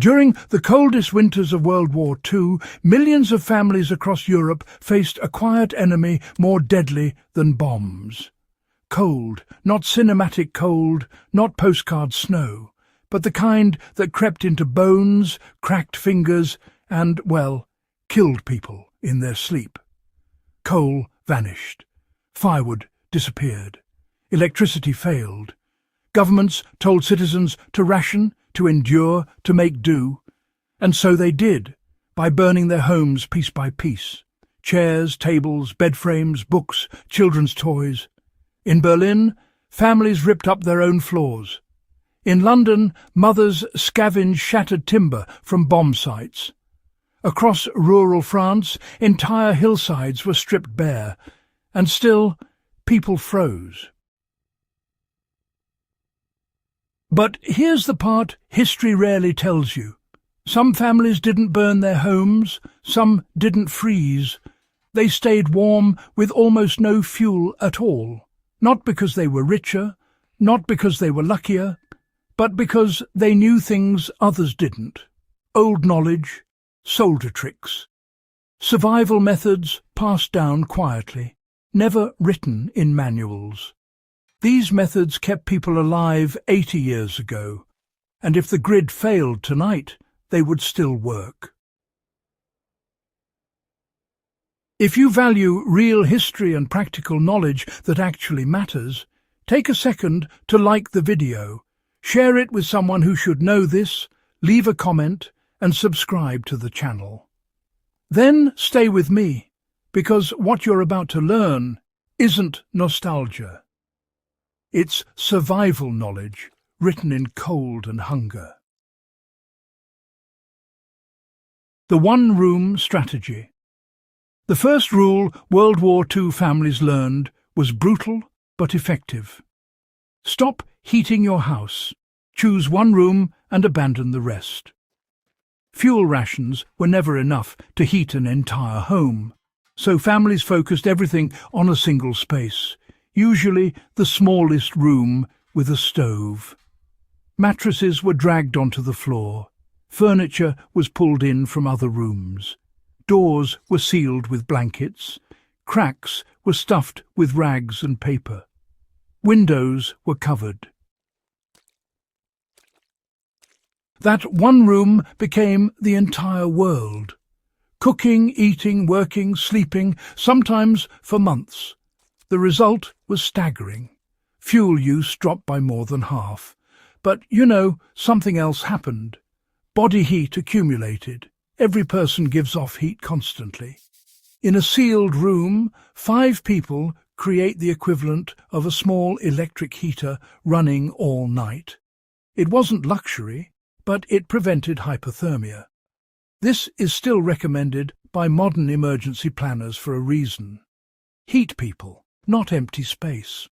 During the coldest winters of World War II, millions of families across Europe faced a quiet enemy more deadly than bombs. Cold, not cinematic cold, not postcard snow, but the kind that crept into bones, cracked fingers, and, well, killed people in their sleep. Coal vanished. Firewood disappeared. Electricity failed. Governments told citizens to ration, to endure, to make do. And so they did, by burning their homes piece by piece. Chairs, tables, bed frames, books, children's toys. In Berlin, families ripped up their own floors. In London, mothers scavenged shattered timber from bomb sites. Across rural France, entire hillsides were stripped bare, and still, people froze. But here's the part history rarely tells you. Some families didn't burn their homes, some didn't freeze. They stayed warm with almost no fuel at all, not because they were richer, not because they were luckier, but because they knew things others didn't. Old knowledge, soldier tricks, survival methods passed down quietly, never written in manuals. These methods kept people alive 80 years ago, and if the grid failed tonight, they would still work. If you value real history and practical knowledge that actually matters, take a second to like the video, share it with someone who should know this, leave a comment, and subscribe to the channel. Then stay with me, because what you're about to learn isn't nostalgia. It's survival knowledge written in cold and hunger. The one-room strategy. The first rule World War II families learned was brutal but effective. Stop heating your house. Choose one room and abandon the rest. Fuel rations were never enough to heat an entire home, so families focused everything on a single space, usually the smallest room with a stove. Mattresses were dragged onto the floor. Furniture was pulled in from other rooms. Doors were sealed with blankets. Cracks were stuffed with rags and paper. Windows were covered. That one room became the entire world. Cooking, eating, working, sleeping, sometimes for months. The result was staggering. Fuel use dropped by more than half. But, something else happened. Body heat accumulated. Every person gives off heat constantly. In a sealed room, 5 people create the equivalent of a small electric heater running all night. It wasn't luxury, but it prevented hypothermia. This is still recommended by modern emergency planners for a reason. Heat people, not empty space.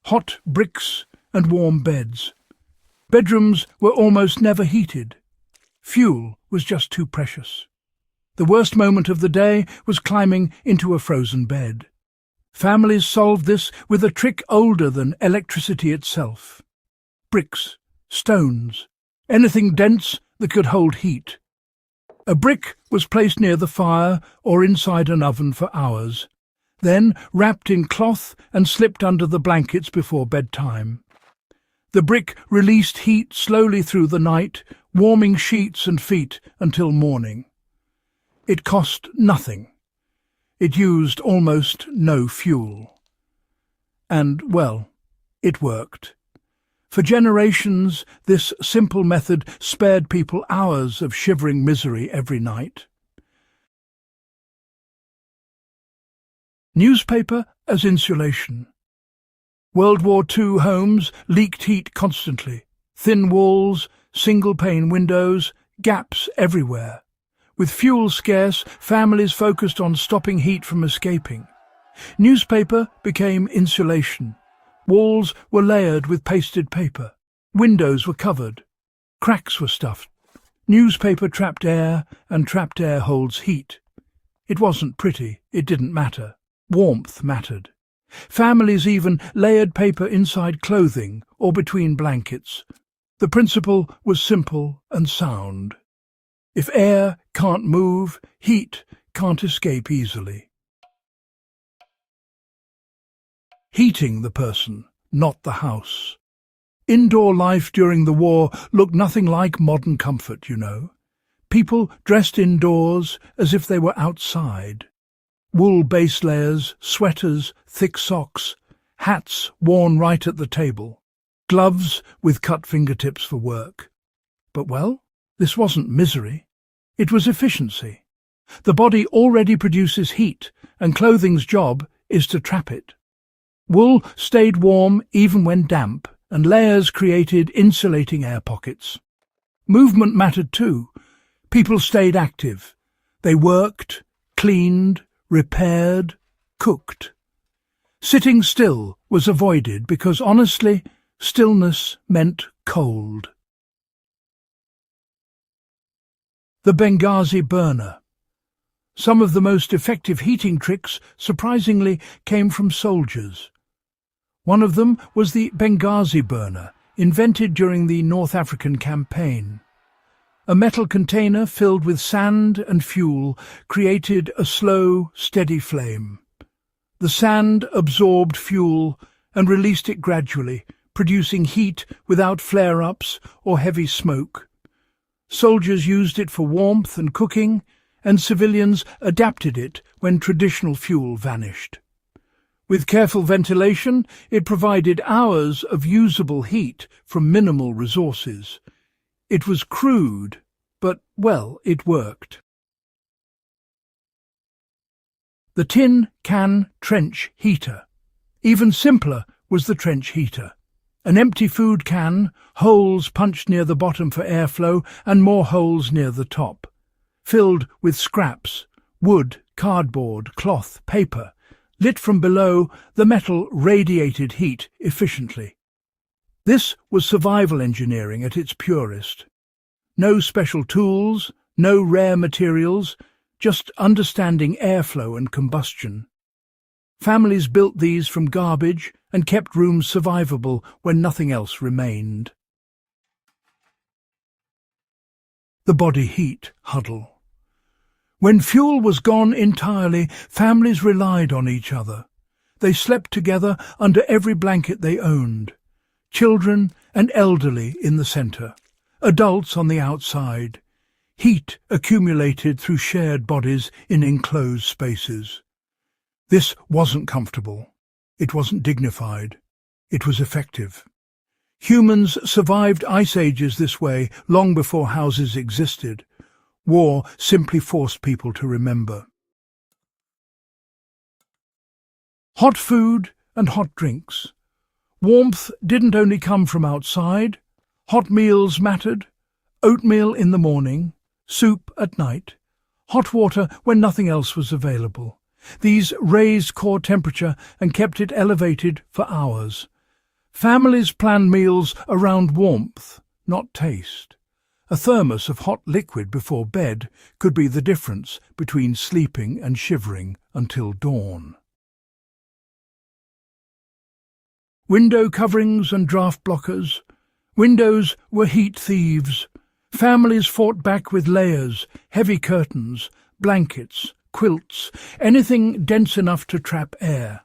Hot bricks and warm beds. Bedrooms were almost never heated. Fuel was just too precious. The worst moment of the day was climbing into a frozen bed. Families solved this with a trick older than electricity itself. Bricks, stones, anything dense that could hold heat. A brick was placed near the fire or inside an oven for hours, then wrapped in cloth and slipped under the blankets before bedtime. The brick released heat slowly through the night, warming sheets and feet until morning. It cost nothing. It used almost no fuel. And, well, it worked. For generations, this simple method spared people hours of shivering misery every night. Newspaper as insulation. World War II homes leaked heat constantly. Thin walls, single-pane windows, gaps everywhere. With fuel scarce, families focused on stopping heat from escaping. Newspaper became insulation. Walls were layered with pasted paper. Windows were covered. Cracks were stuffed. Newspaper trapped air, and trapped air holds heat. It wasn't pretty, it didn't matter. Warmth mattered. Families even layered paper inside clothing or between blankets. The principle was simple and sound. If air can't move, heat can't escape easily. Heating the person, not the house. Indoor life during the war looked nothing like modern comfort, you know. People dressed indoors as if they were outside. Wool base layers, sweaters, thick socks, hats worn right at the table, gloves with cut fingertips for work. But well, this wasn't misery. It was efficiency. The body already produces heat, and clothing's job is to trap it. Wool stayed warm even when damp, and layers created insulating air pockets. Movement mattered too. People stayed active. They worked, cleaned, repaired, cooked. Sitting still was avoided because, honestly, stillness meant cold. The Benghazi burner. Some of the most effective heating tricks, surprisingly, came from soldiers. One of them was the Benghazi burner, invented during the North African campaign. A metal container filled with sand and fuel created a slow, steady flame. The sand absorbed fuel and released it gradually, producing heat without flare-ups or heavy smoke. Soldiers used it for warmth and cooking, and civilians adapted it when traditional fuel vanished. With careful ventilation, it provided hours of usable heat from minimal resources. It was crude, but, well, it worked. The tin can trench heater. Even simpler was the trench heater. An empty food can, holes punched near the bottom for airflow and more holes near the top. Filled with scraps, wood, cardboard, cloth, paper. Lit from below, the metal radiated heat efficiently. This was survival engineering at its purest. No special tools, no rare materials, just understanding airflow and combustion. Families built these from garbage and kept rooms survivable when nothing else remained. The body heat huddle. When fuel was gone entirely, families relied on each other. They slept together under every blanket they owned. Children and elderly in the centre, adults on the outside. Heat accumulated through shared bodies in enclosed spaces. This wasn't comfortable. It wasn't dignified. It was effective. Humans survived ice ages this way long before houses existed. War simply forced people to remember. Hot food and hot drinks. Warmth didn't only come from outside. Hot meals mattered. Oatmeal in the morning, soup at night, hot water when nothing else was available. These raised core temperature and kept it elevated for hours. Families planned meals around warmth, not taste. A thermos of hot liquid before bed could be the difference between sleeping and shivering until dawn. Window coverings and draft blockers. Windows were heat thieves. Families fought back with layers, heavy curtains, blankets, quilts, anything dense enough to trap air.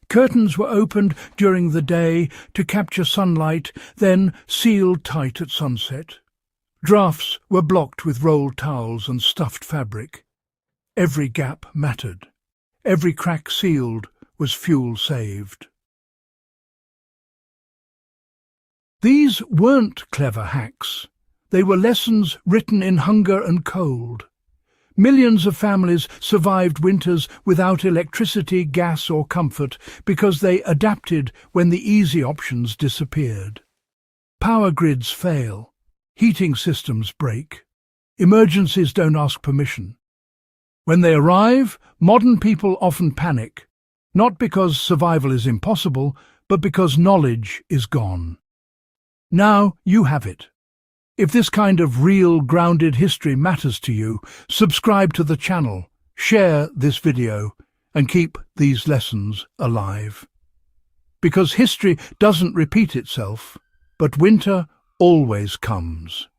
Curtains were opened during the day to capture sunlight, then sealed tight at sunset. Drafts were blocked with rolled towels and stuffed fabric. Every gap mattered. Every crack sealed was fuel saved. These weren't clever hacks. They were lessons written in hunger and cold. Millions of families survived winters without electricity, gas or comfort because they adapted when the easy options disappeared. Power grids fail. Heating systems break. Emergencies don't ask permission. When they arrive, modern people often panic, not because survival is impossible, but because knowledge is gone. Now you have it. If this kind of real, grounded history matters to you, subscribe to the channel, share this video, and keep these lessons alive. Because history doesn't repeat itself, but winter always comes.